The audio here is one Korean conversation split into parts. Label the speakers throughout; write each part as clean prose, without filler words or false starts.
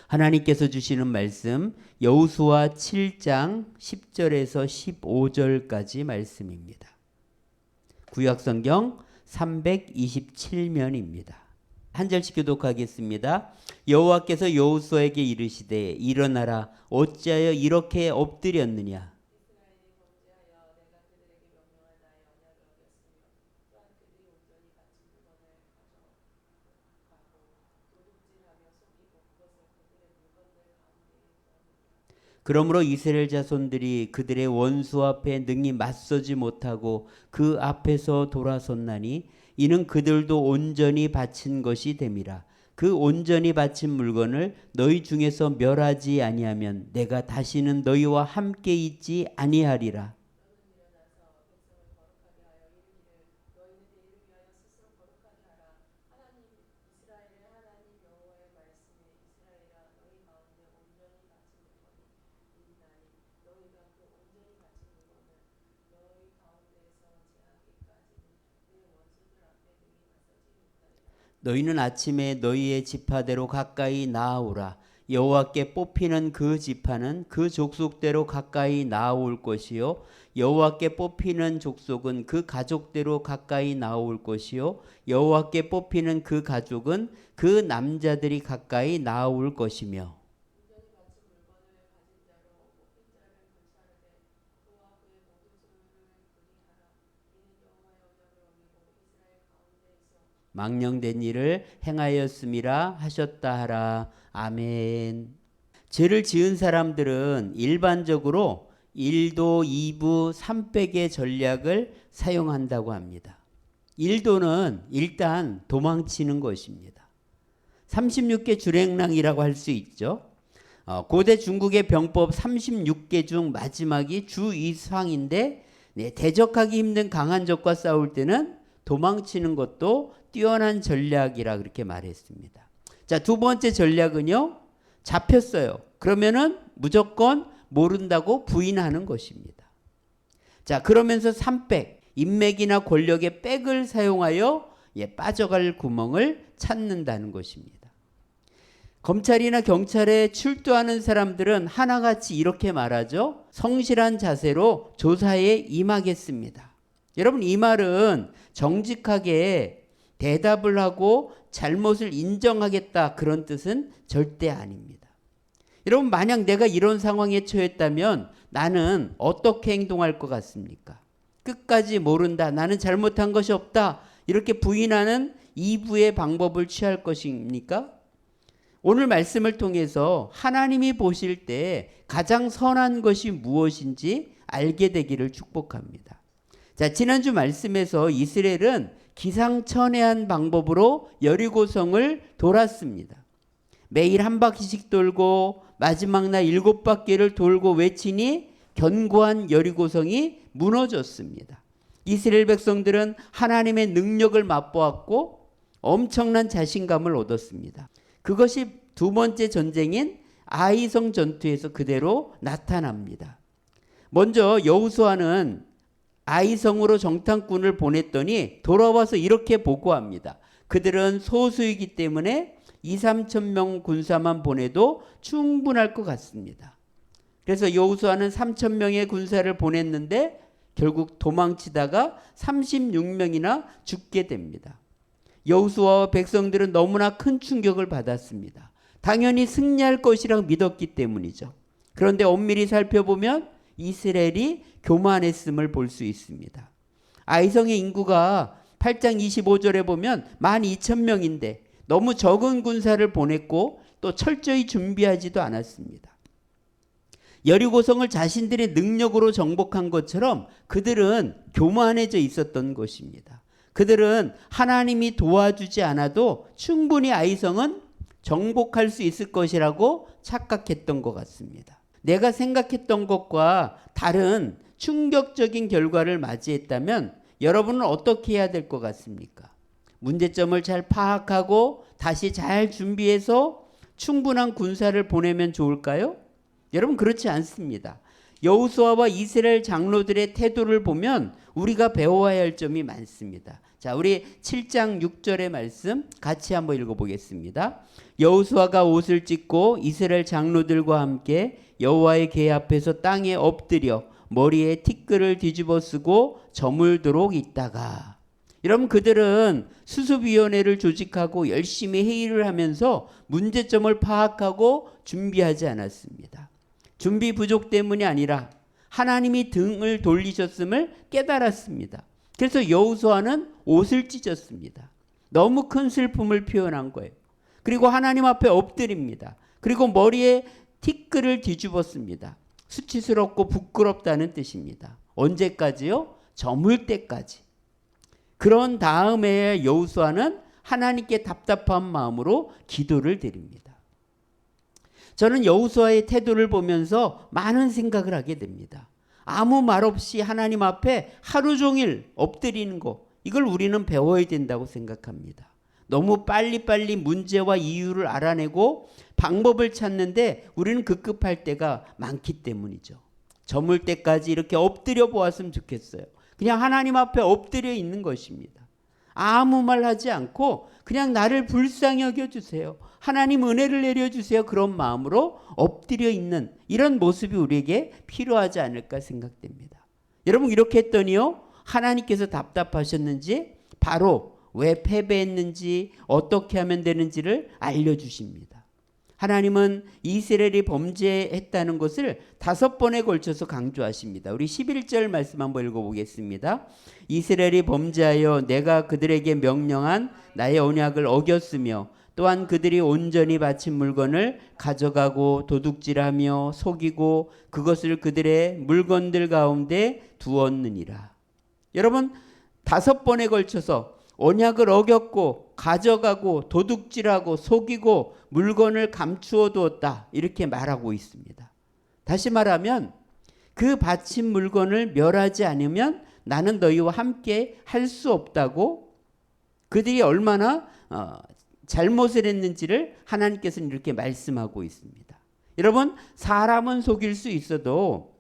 Speaker 1: 하나님께서 주시는 말씀 여호수아 7장 10절에서 15절까지 말씀입니다. 구약성경 327면입니다. 한 절씩 교독하겠습니다. 여호와께서 여호수아에게 이르시되 일어나라 어찌하여 이렇게 엎드렸느냐. 그러므로 이스라엘 자손들이 그들의 원수 앞에 능히 맞서지 못하고 그 앞에서 돌아섰나니 이는 그들도 온전히 바친 것이 됨이라. 그 온전히 바친 물건을 너희 중에서 멸하지 아니하면 내가 다시는 너희와 함께 있지 아니하리라. 너희는 아침에 너희의 지파대로 가까이 나아오라. 여호와께 뽑히는 그 지파는 그 족속대로 가까이 나아올 것이요 여호와께 뽑히는 족속은 그 가족대로 가까이 나아올 것이요 여호와께 뽑히는 그 가족은 그 남자들이 가까이 나아올 것이며. 망령된 일을 행하였음이라 하셨다 하라. 아멘. 죄를 지은 사람들은 일반적으로 1도, 2부, 3백의 전략을 사용한다고 합니다. 1도는 일단 도망치는 것입니다. 36개 주랭랑이라고 할 수 있죠. 고대 중국의 병법 36개 중 마지막이 주의상인데 대적하기 힘든 강한 적과 싸울 때는 도망치는 것도 뛰어난 전략이라 그렇게 말했습니다. 자, 두 번째 전략은요. 잡혔어요. 그러면은 무조건 모른다고 부인하는 것입니다. 자, 그러면서 3백, 인맥이나 권력의 백을 사용하여 빠져갈 구멍을 찾는다는 것입니다. 검찰이나 경찰에 출두하는 사람들은 하나같이 이렇게 말하죠. 성실한 자세로 조사에 임하겠습니다. 여러분, 이 말은 정직하게 대답을 하고 잘못을 인정하겠다 그런 뜻은 절대 아닙니다. 여러분, 만약 내가 이런 상황에 처했다면 나는 어떻게 행동할 것 같습니까? 끝까지 모른다, 나는 잘못한 것이 없다 이렇게 부인하는 2부의 방법을 취할 것입니까? 오늘 말씀을 통해서 하나님이 보실 때 가장 선한 것이 무엇인지 알게 되기를 축복합니다. 자, 지난주 말씀에서 이스라엘은 기상천외한 방법으로 여리고성을 돌았습니다. 매일 한 바퀴씩 돌고 마지막 날 7바퀴를 돌고 외치니 견고한 여리고성이 무너졌습니다. 이스라엘 백성들은 하나님의 능력을 맛보았고 엄청난 자신감을 얻었습니다. 그것이 두 번째 전쟁인 아이성 전투에서 그대로 나타납니다. 먼저 여호수아는 아이성으로 정탐꾼을 보냈더니 돌아와서 이렇게 보고합니다. 그들은 소수이기 때문에 2-3천 명 군사만 보내도 충분할 것 같습니다. 그래서 여호수아는 3천 명의 군사를 보냈는데 결국 도망치다가 36명이나 죽게 됩니다. 여호수아와 백성들은 너무나 큰 충격을 받았습니다. 당연히 승리할 것이라고 믿었기 때문이죠. 그런데 엄밀히 살펴보면 이스라엘이 교만했음을 볼 수 있습니다. 아이성의 인구가 8장 25절에 보면 12,000명인데 너무 적은 군사를 보냈고 또 철저히 준비하지도 않았습니다. 여리고성을 자신들의 능력으로 정복한 것처럼 그들은 교만해져 있었던 것입니다. 그들은 하나님이 도와주지 않아도 충분히 아이성은 정복할 수 있을 것이라고 착각했던 것 같습니다. 내가 생각했던 것과 다른 충격적인 결과를 맞이했다면 여러분은 어떻게 해야 될 것 같습니까? 문제점을 잘 파악하고 다시 잘 준비해서 충분한 군사를 보내면 좋을까요? 여러분, 그렇지 않습니다. 여호수아와 이스라엘 장로들의 태도를 보면 우리가 배워야 할 점이 많습니다. 자, 우리 7장 6절의 말씀 같이 한번 읽어보겠습니다. 여호수아가 옷을 찢고 이스라엘 장로들과 함께 여호와의 궤 앞에서 땅에 엎드려 머리에 티끌을 뒤집어 쓰고 저물도록 있다가, 여러분 그들은 수습위원회를 조직하고 열심히 회의를 하면서 문제점을 파악하고 준비하지 않았습니다. 준비 부족 때문이 아니라 하나님이 등을 돌리셨음을 깨달았습니다. 그래서 여호수아는 옷을 찢었습니다. 너무 큰 슬픔을 표현한 거예요. 그리고 하나님 앞에 엎드립니다. 그리고 머리에 티끌을 뒤집었습니다. 수치스럽고 부끄럽다는 뜻입니다. 언제까지요? 저물 때까지. 그런 다음에 여호수아는 하나님께 답답한 마음으로 기도를 드립니다. 저는 여호수아의 태도를 보면서 많은 생각을 하게 됩니다. 아무 말 없이 하나님 앞에 하루 종일 엎드리는 거, 이걸 우리는 배워야 된다고 생각합니다. 너무 빨리빨리 문제와 이유를 알아내고 방법을 찾는데 우리는 급급할 때가 많기 때문이죠. 저물 때까지 이렇게 엎드려 보았으면 좋겠어요. 그냥 하나님 앞에 엎드려 있는 것입니다. 아무 말 하지 않고 그냥 나를 불쌍히 여겨주세요. 하나님 은혜를 내려주세요. 그런 마음으로 엎드려 있는 이런 모습이 우리에게 필요하지 않을까 생각됩니다. 여러분 이렇게 했더니요, 하나님께서 답답하셨는지 바로 왜 패배했는지 어떻게 하면 되는지를 알려주십니다. 하나님은 이스라엘이 범죄했다는 것을 5번에 걸쳐서 강조하십니다. 우리 11절 말씀 한번 읽어보겠습니다. 이스라엘이 범죄하여 내가 그들에게 명령한 나의 언약을 어겼으며 또한 그들이 온전히 바친 물건을 가져가고 도둑질하며 속이고 그것을 그들의 물건들 가운데 두었느니라. 여러분 5번에 걸쳐서 언약을 어겼고 가져가고 도둑질하고 속이고 물건을 감추어 두었다, 이렇게 말하고 있습니다. 다시 말하면 그 바친 물건을 멸하지 않으면 나는 너희와 함께 할 수 없다고, 그들이 얼마나 잘못을 했는지를 하나님께서는 이렇게 말씀하고 있습니다. 여러분 사람은 속일 수 있어도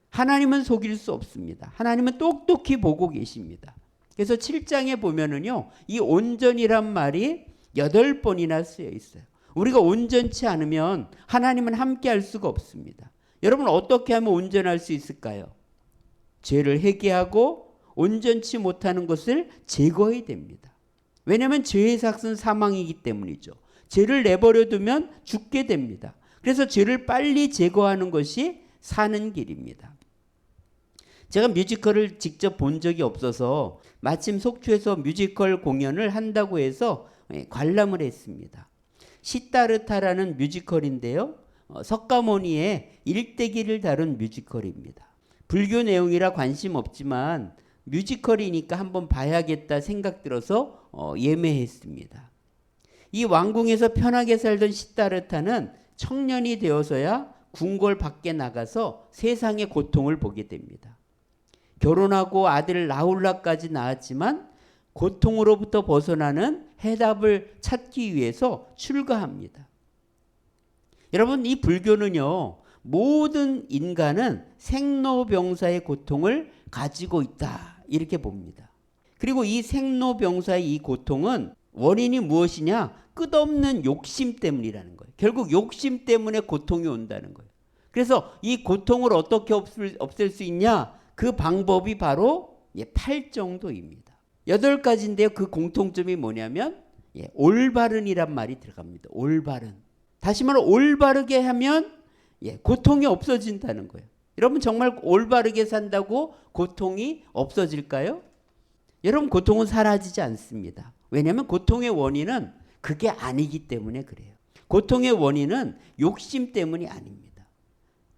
Speaker 1: 하나님은 속일 수 없습니다. 하나님은 똑똑히 보고 계십니다. 그래서 7장에 보면은요, 이 온전이란 말이 8번이나 쓰여 있어요. 우리가 온전치 않으면 하나님은 함께 할 수가 없습니다. 여러분 어떻게 하면 온전할 수 있을까요? 죄를 회개하고 온전치 못하는 것을 제거해야 됩니다. 왜냐하면 죄의 삭은 사망이기 때문이죠. 죄를 내버려 두면 죽게 됩니다. 그래서 죄를 빨리 제거하는 것이 사는 길입니다. 제가 뮤지컬을 직접 본 적이 없어서 마침 속초에서 뮤지컬 공연을 한다고 해서 관람을 했습니다. 시타르타라는 뮤지컬인데요, 석가모니의 일대기를 다룬 뮤지컬입니다. 불교 내용이라 관심 없지만 뮤지컬이니까 한번 봐야겠다 생각 들어서 예매했습니다. 이 왕궁에서 편하게 살던 시타르타는 청년이 되어서야 궁궐 밖에 나가서 세상의 고통을 보게 됩니다. 결혼하고 아들을 나홀라까지 낳았지만 고통으로부터 벗어나는 해답을 찾기 위해서 출가합니다. 여러분 이 불교는요, 모든 인간은 생로병사의 고통을 가지고 있다, 이렇게 봅니다. 그리고 이 생로병사의 이 고통은 원인이 무엇이냐? 끝없는 욕심 때문이라는 거예요. 결국 욕심 때문에 고통이 온다는 거예요. 그래서 이 고통을 어떻게 없앨 수 있냐? 그 방법이 바로 8정도입니다. 8가지인데요. 그 공통점이 뭐냐면 올바른이란 말이 들어갑니다. 올바른. 다시 말해 올바르게 하면 고통이 없어진다는 거예요. 여러분 정말 올바르게 산다고 고통이 없어질까요? 여러분 고통은 사라지지 않습니다. 왜냐하면 고통의 원인은 그게 아니기 때문에 그래요. 고통의 원인은 욕심 때문이 아닙니다.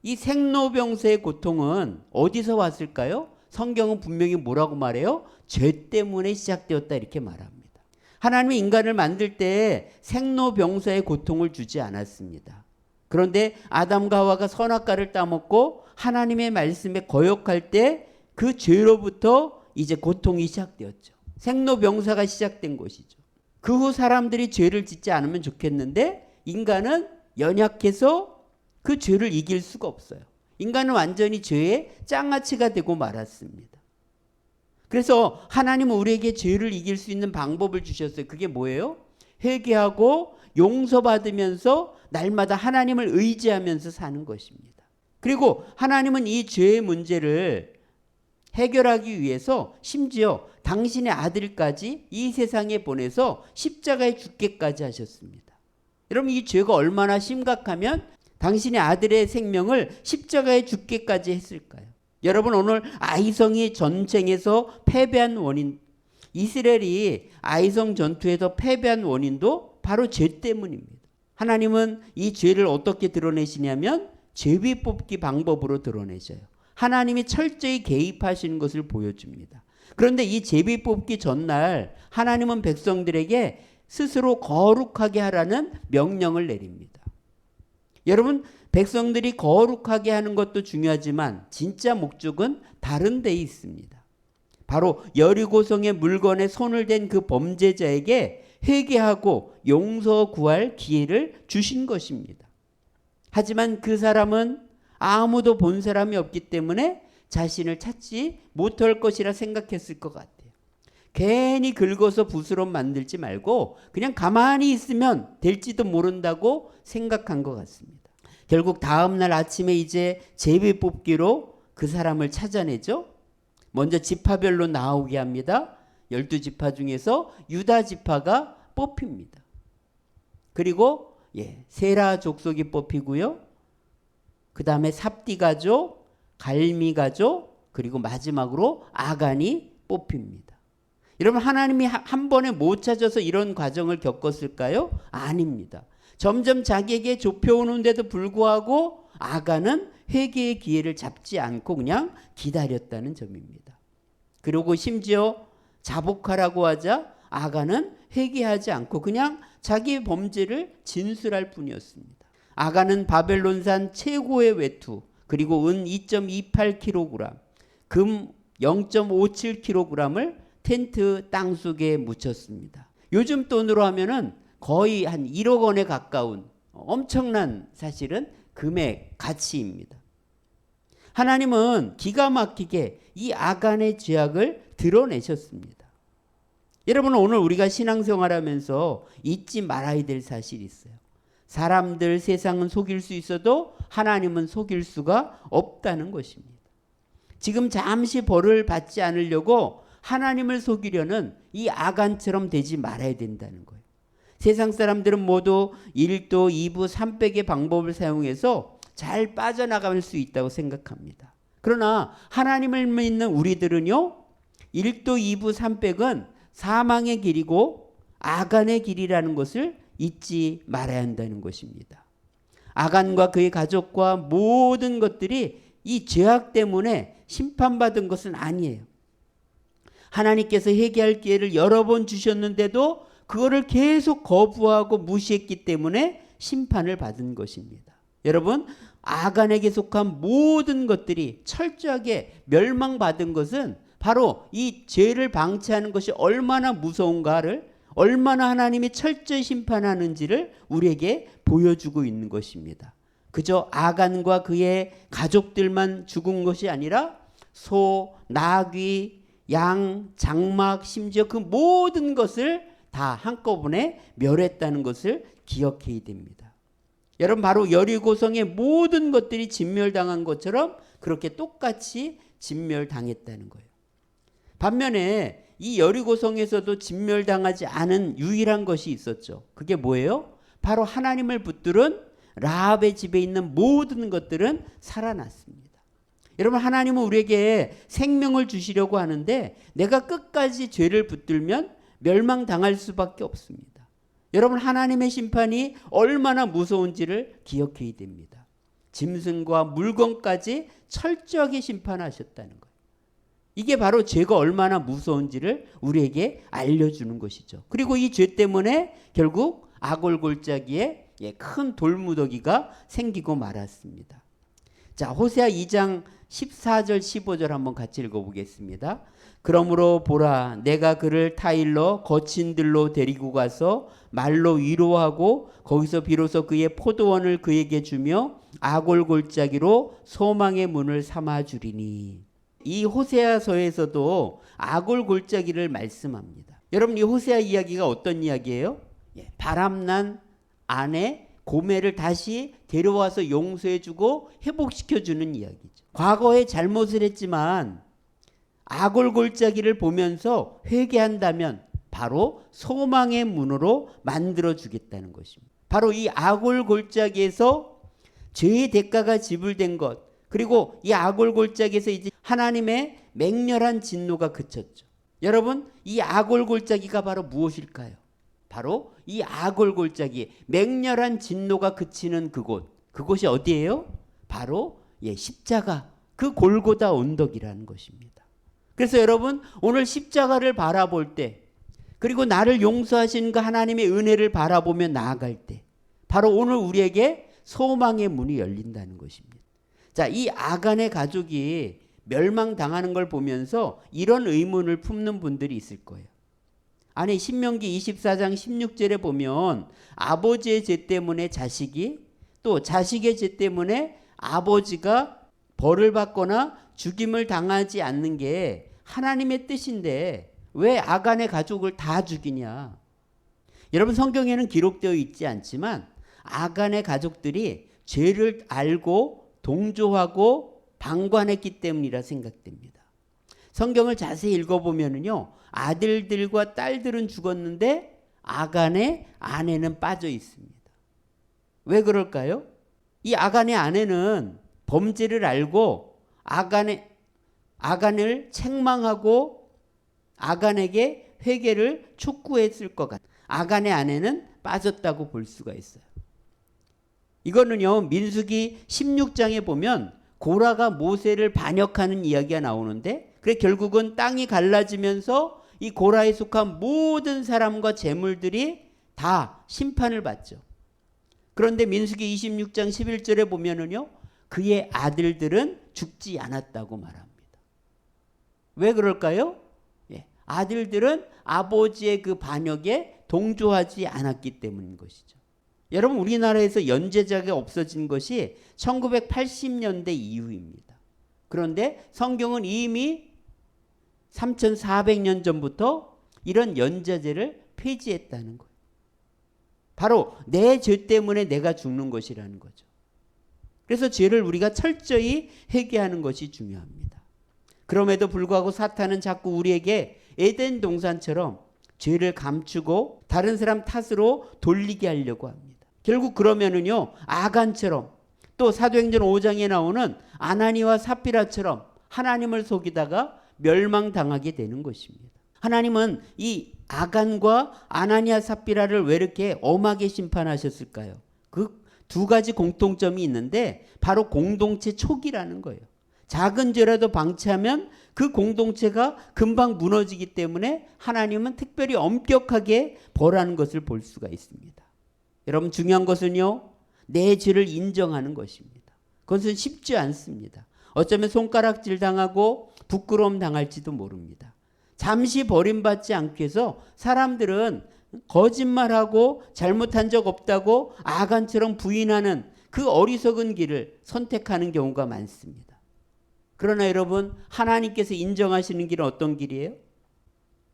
Speaker 1: 이 생로병사의 고통은 어디서 왔을까요? 성경은 분명히 뭐라고 말해요? 죄 때문에 시작되었다, 이렇게 말합니다. 하나님이 인간을 만들 때 생로병사의 고통을 주지 않았습니다. 그런데 아담과 하와가 선악과를 따먹고 하나님의 말씀에 거역할 때 그 죄로부터 이제 고통이 시작되었죠. 생로병사가 시작된 것이죠. 그 후 사람들이 죄를 짓지 않으면 좋겠는데 인간은 연약해서 그 죄를 이길 수가 없어요. 인간은 완전히 죄의 장아찌가 되고 말았습니다. 그래서 하나님은 우리에게 죄를 이길 수 있는 방법을 주셨어요. 그게 뭐예요? 회개하고 용서받으면서 날마다 하나님을 의지하면서 사는 것입니다. 그리고 하나님은 이 죄의 문제를 해결하기 위해서 심지어 당신의 아들까지 이 세상에 보내서 십자가에 죽게까지 하셨습니다. 여러분, 이 죄가 얼마나 심각하면 당신의 아들의 생명을 십자가에 죽게까지 했을까요? 여러분, 오늘 아이성이 전쟁에서 패배한 원인, 이스라엘이 아이성 전투에서 패배한 원인도 바로 죄 때문입니다. 하나님은 이 죄를 어떻게 드러내시냐면 제비 뽑기 방법으로 드러내셔요. 하나님이 철저히 개입하시는 것을 보여줍니다. 그런데 이 제비 뽑기 전날 하나님은 백성들에게 스스로 거룩하게 하라는 명령을 내립니다. 여러분, 백성들이 거룩하게 하는 것도 중요하지만 진짜 목적은 다른 데에 있습니다. 바로 여리고성의 물건에 손을 댄 그 범죄자에게 회개하고 용서 구할 기회를 주신 것입니다. 하지만 그 사람은 아무도 본 사람이 없기 때문에 자신을 찾지 못할 것이라 생각했을 것 같아요. 괜히 긁어서 붓으로 만들지 말고 그냥 가만히 있으면 될지도 모른다고 생각한 것 같습니다. 결국 다음날 아침에 이제 제비 뽑기로 그 사람을 찾아내죠. 먼저 지파별로 나오게 합니다. 12지파 중에서 유다 지파가 뽑힙니다. 그리고 세라 족속이 뽑히고요. 그 다음에 삽디 가족, 갈미 가족, 그리고 마지막으로 아간이 뽑힙니다. 여러분, 하나님이 한 번에 못 찾아서 이런 과정을 겪었을까요? 아닙니다. 점점 자기에게 좁혀오는데도 불구하고 아간은 회개의 기회를 잡지 않고 그냥 기다렸다는 점입니다. 그리고 심지어 자복하라고 하자 아간은 회개하지 않고 그냥 자기의 범죄를 진술할 뿐이었습니다. 아간은 바벨론산 최고의 외투, 그리고 은 2.28kg, 금 0.57kg을 텐트 땅속에 묻혔습니다. 요즘 돈으로 하면은 거의 한 1억 원에 가까운 엄청난 사실은 금액 가치입니다. 하나님은 기가 막히게 이 아간의 죄악을 드러내셨습니다. 여러분, 오늘 우리가 신앙생활하면서 잊지 말아야 될 사실이 있어요. 사람들, 세상은 속일 수 있어도 하나님은 속일 수가 없다는 것입니다. 지금 잠시 벌을 받지 않으려고 하나님을 속이려는 이 아간처럼 되지 말아야 된다는 거예요. 세상 사람들은 모두 1도, 2부, 3백의 방법을 사용해서 잘 빠져나갈 수 있다고 생각합니다. 그러나 하나님을 믿는 우리들은요, 1도, 2부, 3백은 사망의 길이고 아간의 길이라는 것을 잊지 말아야 한다는 것입니다. 아간과 그의 가족과 모든 것들이 이 죄악 때문에 심판받은 것은 아니에요. 하나님께서 회개할 기회를 여러 번 주셨는데도 그거를 계속 거부하고 무시했기 때문에 심판을 받은 것입니다. 여러분, 아간에게 속한 모든 것들이 철저하게 멸망받은 것은 바로 이 죄를 방치하는 것이 얼마나 무서운가를, 얼마나 하나님이 철저히 심판하는지를 우리에게 보여주고 있는 것입니다. 그저 아간과 그의 가족들만 죽은 것이 아니라 소, 나귀, 양, 장막, 심지어 그 모든 것을 다 한꺼번에 멸했다는 것을 기억해야 됩니다. 여러분, 바로 여리고성의 모든 것들이 진멸당한 것처럼 그렇게 똑같이 진멸당했다는 거예요. 반면에 이 여리고성에서도 진멸당하지 않은 유일한 것이 있었죠. 그게 뭐예요? 바로 하나님을 붙들은 라합의 집에 있는 모든 것들은 살아났습니다. 여러분, 하나님은 우리에게 생명을 주시려고 하는데 내가 끝까지 죄를 붙들면 멸망당할 수밖에 없습니다. 여러분, 하나님의 심판이 얼마나 무서운지를 기억해야 됩니다. 짐승과 물건까지 철저하게 심판하셨다는 거예요. 이게 바로 죄가 얼마나 무서운지를 우리에게 알려주는 것이죠. 그리고 이 죄 때문에 결국 아골골짜기에 큰 돌무더기가 생기고 말았습니다. 자, 호세아 2장 14절 15절 한번 같이 읽어보겠습니다. 그러므로 보라, 내가 그를 타일러 거친 들로 데리고 가서 말로 위로하고 거기서 비로소 그의 포도원을 그에게 주며 아골골짜기로 소망의 문을 삼아주리니. 이 호세아서에서도 아골골짜기를 말씀합니다. 여러분, 이 호세아 이야기가 어떤 이야기예요? 바람난 아내 고멜을 다시 데려와서 용서해주고 회복시켜주는 이야기죠. 과거에 잘못을 했지만 아골골짜기를 보면서 회개한다면 바로 소망의 문으로 만들어주겠다는 것입니다. 바로 이 아골골짜기에서 죄의 대가가 지불된 것, 그리고 이 아골골짜기에서 이제 하나님의 맹렬한 진노가 그쳤죠. 여러분, 이 아골골짜기가 바로 무엇일까요? 바로 이 아골골짜기, 맹렬한 진노가 그치는 그곳이 어디예요? 바로 십자가, 그 골고다 언덕이라는 것입니다. 그래서 여러분, 오늘 십자가를 바라볼 때, 그리고 나를 용서하신 그 하나님의 은혜를 바라보며 나아갈 때, 바로 오늘 우리에게 소망의 문이 열린다는 것입니다. 자, 이 아간의 가족이 멸망당하는 걸 보면서 이런 의문을 품는 분들이 있을 거예요. 아니, 신명기 24장 16절에 보면 아버지의 죄 때문에 자식이, 또 자식의 죄 때문에 아버지가 벌을 받거나 죽임을 당하지 않는 게 하나님의 뜻인데 왜 아간의 가족을 다 죽이냐? 여러분, 성경에는 기록되어 있지 않지만 아간의 가족들이 죄를 알고 동조하고 방관했기 때문이라 생각됩니다. 성경을 자세히 읽어보면요, 아들들과 딸들은 죽었는데 아간의 아내는 빠져 있습니다. 왜 그럴까요? 이 아간의 아내는 범죄를 알고 아간을 책망하고 아간에게 회개를 촉구했을 것 같아요. 아간의 아내는 빠졌다고 볼 수가 있어요. 이거는요, 민수기 16장에 보면 고라가 모세를 반역하는 이야기가 나오는데, 그래 결국은 땅이 갈라지면서 이 고라에 속한 모든 사람과 재물들이 다 심판을 받죠. 그런데 민수기 26장 11절에 보면은요, 그의 아들들은 죽지 않았다고 말합니다. 왜 그럴까요? 아들들은 아버지의 그 반역에 동조하지 않았기 때문인 것이죠. 여러분, 우리나라에서 연제자가 없어진 것이 1980년대 이후입니다. 그런데 성경은 이미 3400년 전부터 이런 연제제를 폐지했다는 거예요. 바로 내 죄 때문에 내가 죽는 것이라는 거죠. 그래서 죄를 우리가 철저히 회개하는 것이 중요합니다. 그럼에도 불구하고 사탄은 자꾸 우리에게 에덴 동산처럼 죄를 감추고 다른 사람 탓으로 돌리게 하려고 합니다. 결국 그러면은요, 아간처럼, 또 사도행전 5장에 나오는 아나니와 삽비라처럼 하나님을 속이다가 멸망당하게 되는 것입니다. 하나님은 이 아간과 아나니아 삽비라를 왜 이렇게 엄하게 심판하셨을까요? 그 두 가지 공통점이 있는데 바로 공동체 촉이라는 거예요. 작은 죄라도 방치하면 그 공동체가 금방 무너지기 때문에 하나님은 특별히 엄격하게 벌하는 것을 볼 수가 있습니다. 여러분, 중요한 것은요, 내 죄를 인정하는 것입니다. 그것은 쉽지 않습니다. 어쩌면 손가락질 당하고 부끄러움 당할지도 모릅니다. 잠시 버림받지 않기 위해서 사람들은 거짓말하고 잘못한 적 없다고 아간처럼 부인하는 그 어리석은 길을 선택하는 경우가 많습니다. 그러나 여러분, 하나님께서 인정하시는 길은 어떤 길이에요?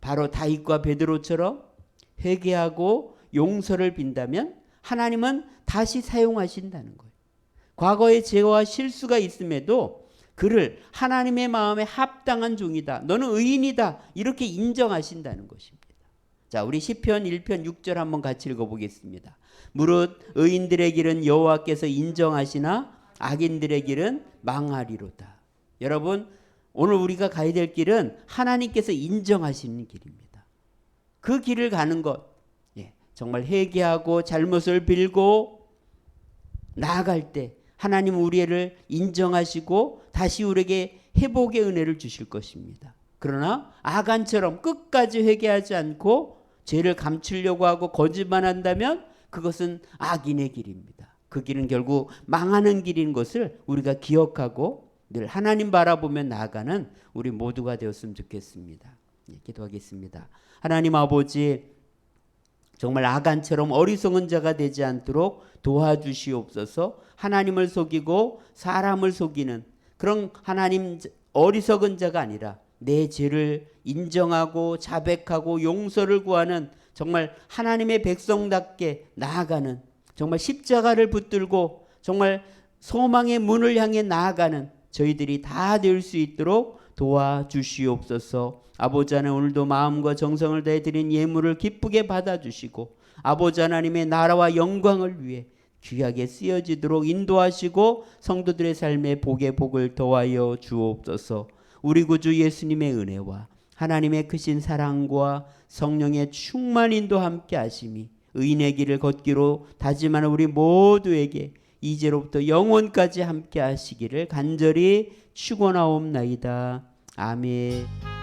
Speaker 1: 바로 다윗과 베드로처럼 회개하고 용서를 빈다면 하나님은 다시 사용하신다는 거예요. 과거의 죄와 실수가 있음에도 그를 하나님의 마음에 합당한 종이다, 너는 의인이다, 이렇게 인정하신다는 것입니다. 자, 우리 시편 1편 6절 한번 같이 읽어보겠습니다. 무릇 의인들의 길은 여호와께서 인정하시나 악인들의 길은 망하리로다. 여러분, 오늘 우리가 가야 될 길은 하나님께서 인정하시는 길입니다. 그 길을 가는 것, 정말 회개하고 잘못을 빌고 나아갈 때 하나님은 우리를 인정하시고 다시 우리에게 회복의 은혜를 주실 것입니다. 그러나 아간처럼 끝까지 회개하지 않고 죄를 감추려고 하고 거짓말한다면 그것은 악인의 길입니다. 그 길은 결국 망하는 길인 것을 우리가 기억하고 늘 하나님 바라보며 나아가는 우리 모두가 되었으면 좋겠습니다. 기도하겠습니다. 하나님 아버지, 정말 아간처럼 어리석은 자가 되지 않도록 도와주시옵소서. 하나님을 속이고 사람을 속이는 그런 하나님 어리석은 자가 아니라 내 죄를 인정하고 자백하고 용서를 구하는 정말 하나님의 백성답게 나아가는, 정말 십자가를 붙들고 정말 소망의 문을 향해 나아가는 저희들이 다 될 수 있도록 도와주시옵소서. 아버지 하나님, 오늘도 마음과 정성을 다해 드린 예물을 기쁘게 받아주시고 아버지 하나님의 나라와 영광을 위해 귀하게 쓰여지도록 인도하시고 성도들의 삶에 복의 복을 더하여 주옵소서. 우리 구주 예수님의 은혜와 하나님의 크신 사랑과 성령의 충만 인도 함께 하심이 의인의 길을 걷기로 다짐하는 우리 모두에게 이제로부터 영원까지 함께 하시기를 간절히 축원하옵나이다. 아멘.